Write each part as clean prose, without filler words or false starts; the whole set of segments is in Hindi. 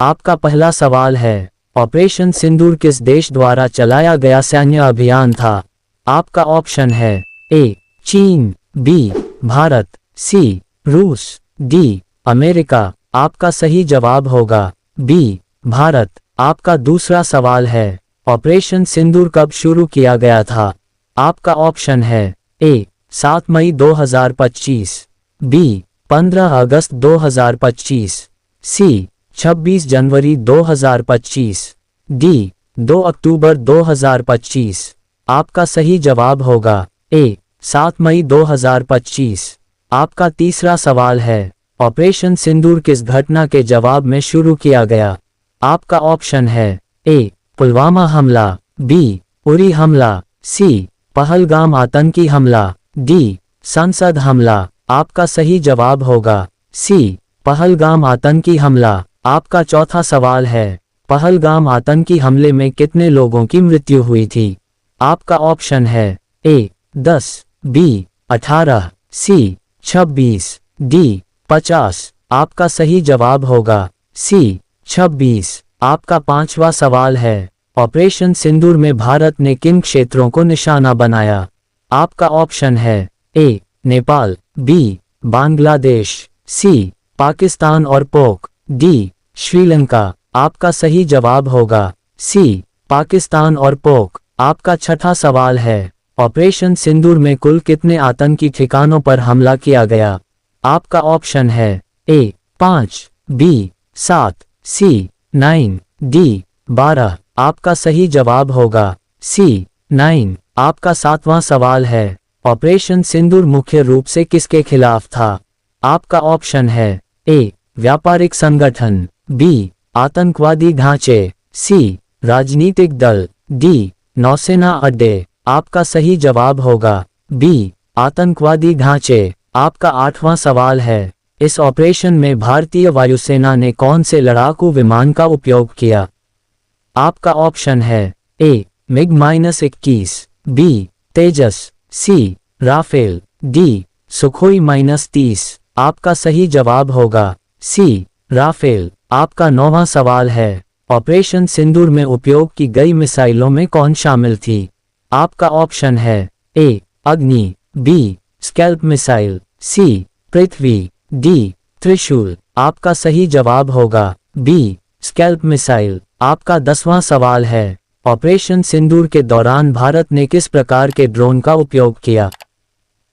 आपका पहला सवाल है, ऑपरेशन सिंदूर किस देश द्वारा चलाया गया सैन्य अभियान था? आपका ऑप्शन है ए चीन, बी भारत, सी रूस, डी अमेरिका। आपका सही जवाब होगा बी भारत। आपका दूसरा सवाल है, ऑपरेशन सिंदूर कब शुरू किया गया था? आपका ऑप्शन है ए 7 मई 2025, बी 15 अगस्त 2025, सी 26 जनवरी 2025, डी 2 अक्टूबर 2025। आपका सही जवाब होगा ए 7 मई 2025। आपका तीसरा सवाल है, ऑपरेशन सिंदूर किस घटना के जवाब में शुरू किया गया? आपका ऑप्शन है ए पुलवामा हमला, बी उरी हमला, सी पहलगाम आतंकी हमला, डी संसद हमला। आपका सही जवाब होगा सी पहलगाम आतंकी हमला। आपका चौथा सवाल है, पहलगाम आतंकी हमले में कितने लोगों की मृत्यु हुई थी? आपका ऑप्शन है ए 10, बी 18, सी 26, डी 50। आपका सही जवाब होगा सी 26। आपका पांचवा सवाल है, ऑपरेशन सिंदूर में भारत ने किन क्षेत्रों को निशाना बनाया? आपका ऑप्शन है ए नेपाल, बी बांग्लादेश, सी पाकिस्तान और पोक, डी श्रीलंका। आपका सही जवाब होगा सी पाकिस्तान और पोक। आपका छठा सवाल है, ऑपरेशन सिंदूर में कुल कितने आतंकी ठिकानों पर हमला किया गया? आपका ऑप्शन है ए 5, बी 7, सी 9, डी 12। आपका सही जवाब होगा सी 9। आपका सातवां सवाल है, ऑपरेशन सिंदूर मुख्य रूप से किसके खिलाफ था? आपका ऑप्शन है ए व्यापारिक संगठन, बी आतंकवादी ढांचे, सी राजनीतिक दल, डी नौसेना अड्डे। आपका सही जवाब होगा बी आतंकवादी ढांचे। आपका आठवां सवाल है, इस ऑपरेशन में भारतीय वायुसेना ने कौन से लड़ाकू विमान का उपयोग किया? आपका ऑप्शन है ए मिग-21, बी तेजस, सी राफेल, डी सुखोई -30। आपका सही जवाब होगा सी राफेल। आपका नौवां सवाल है, ऑपरेशन सिंदूर में उपयोग की गई मिसाइलों में कौन शामिल थी? आपका ऑप्शन है ए अग्नि, बी स्कैल्प मिसाइल, सी पृथ्वी, डी त्रिशूल। आपका सही जवाब होगा बी स्कैल्प मिसाइल। आपका 10वां सवाल है, ऑपरेशन सिंदूर के दौरान भारत ने किस प्रकार के ड्रोन का उपयोग किया?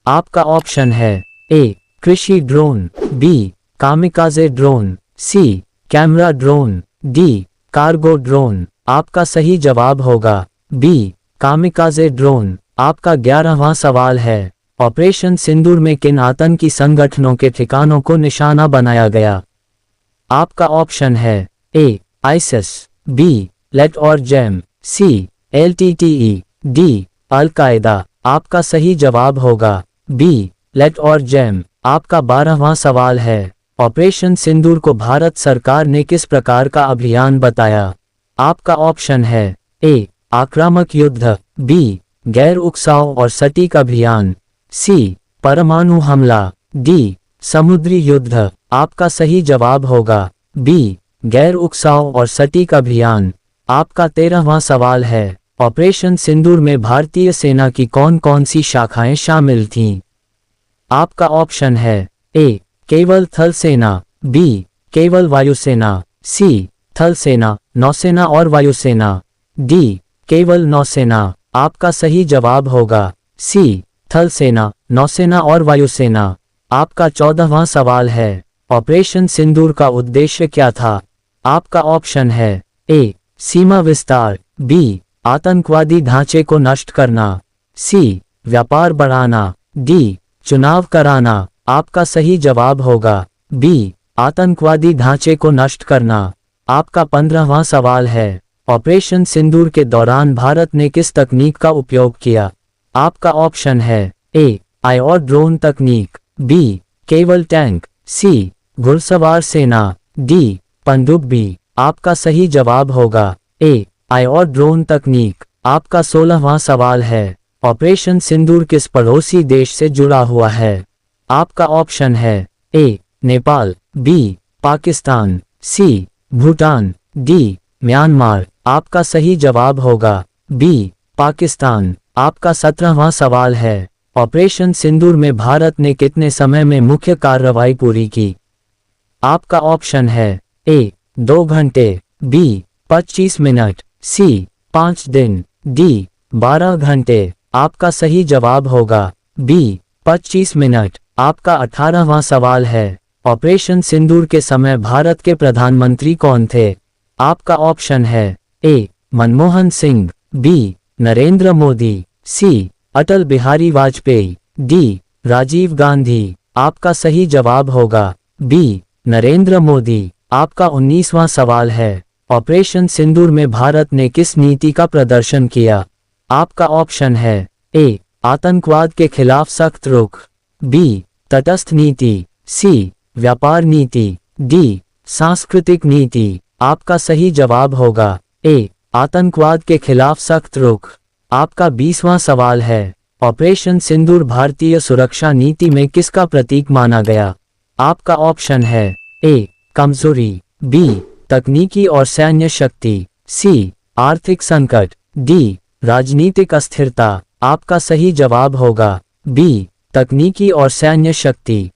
आपका ऑप्शन है ए कृषि drone, B kamikaze drone, C camera drone, D cargo drone. आपका सही जवाब होगा बी कामिकाजे ड्रोन। आपका 11वां सवाल है, ऑपरेशन सिंदूर में किन आतंकी संगठनों के ठिकानों को निशाना बनाया गया? आपका ऑप्शन है ए आईसिस, बी लेट और जैम, सी एलटीटीई, डी अल-कायदा। आपका सही जवाब होगा बी लेट और जैम। आपका 12वां सवाल है, ऑपरेशन सिंदूर को भारत सरकार ने किस प्रकार का अभियान बताया? आपका ऑप्शन है ए आक्रामक युद्ध, बी गैर उकसाव और सटीक अभियान, सी परमाणु हमला, डी समुद्री युद्ध। आपका सही जवाब होगा बी गैर उकसाव और सटीक अभियान। आपका 13वां सवाल है, ऑपरेशन सिंदूर में भारतीय सेना की कौन कौन सी शाखाएं शामिल थीं? आपका ऑप्शन है ए केवल थल सेना, बी केवल वायुसेना, सी थल सेना, नौसेना और वायुसेना, डी केवल नौसेना। आपका सही जवाब होगा सी थल सेना, नौसेना और वायुसेना। आपका 14वां सवाल है, ऑपरेशन सिंदूर का उद्देश्य क्या था? आपका ऑप्शन है ए सीमा विस्तार, बी आतंकवादी ढांचे को नष्ट करना, सी व्यापार बढ़ाना, डी चुनाव कराना। आपका सही जवाब होगा बी आतंकवादी ढांचे को नष्ट करना। आपका 15वां सवाल है, ऑपरेशन सिंदूर के दौरान भारत ने किस तकनीक का उपयोग किया? आपका ऑप्शन है ए आईआर ड्रोन तकनीक, बी केवल टैंक, सी घुड़सवार सेना, डी पनडुब्बी। आपका सही जवाब होगा ए आईआर ड्रोन तकनीक। आपका 16वां सवाल है, ऑपरेशन सिंदूर किस पड़ोसी देश से जुड़ा हुआ है? आपका ऑप्शन है ए नेपाल, बी पाकिस्तान, सी भूटान, डी म्यांमार। आपका सही जवाब होगा बी पाकिस्तान। आपका 17वां सवाल है, ऑपरेशन सिंदूर में भारत ने कितने समय में मुख्य कार्रवाई पूरी की? आपका ऑप्शन है ए 2 घंटे, बी 25 मिनट, सी 5 दिन, डी 12 घंटे। आपका सही जवाब होगा बी 25 मिनट। आपका 18वां सवाल है, ऑपरेशन सिंदूर के समय भारत के प्रधानमंत्री कौन थे? आपका ऑप्शन है ए मनमोहन सिंह, बी नरेंद्र मोदी, सी अटल बिहारी वाजपेयी, डी राजीव गांधी। आपका सही जवाब होगा बी नरेंद्र मोदी। आपका 19वां सवाल है, ऑपरेशन सिंदूर में भारत ने किस नीति का प्रदर्शन किया? आपका ऑप्शन है ए आतंकवाद के खिलाफ सख्त रुख, बी तटस्थ नीति, सी व्यापार नीति, डी सांस्कृतिक नीति। आपका सही जवाब होगा ए आतंकवाद के खिलाफ सख्त रुख। आपका 20वां सवाल है, ऑपरेशन सिंदूर भारतीय सुरक्षा नीति में किसका प्रतीक माना गया? आपका ऑप्शन है ए कमजोरी, बी तकनीकी और सैन्य शक्ति, सी आर्थिक संकट, डी राजनीतिक अस्थिरता। आपका सही जवाब होगा बी तकनीकी और सैन्य शक्ति।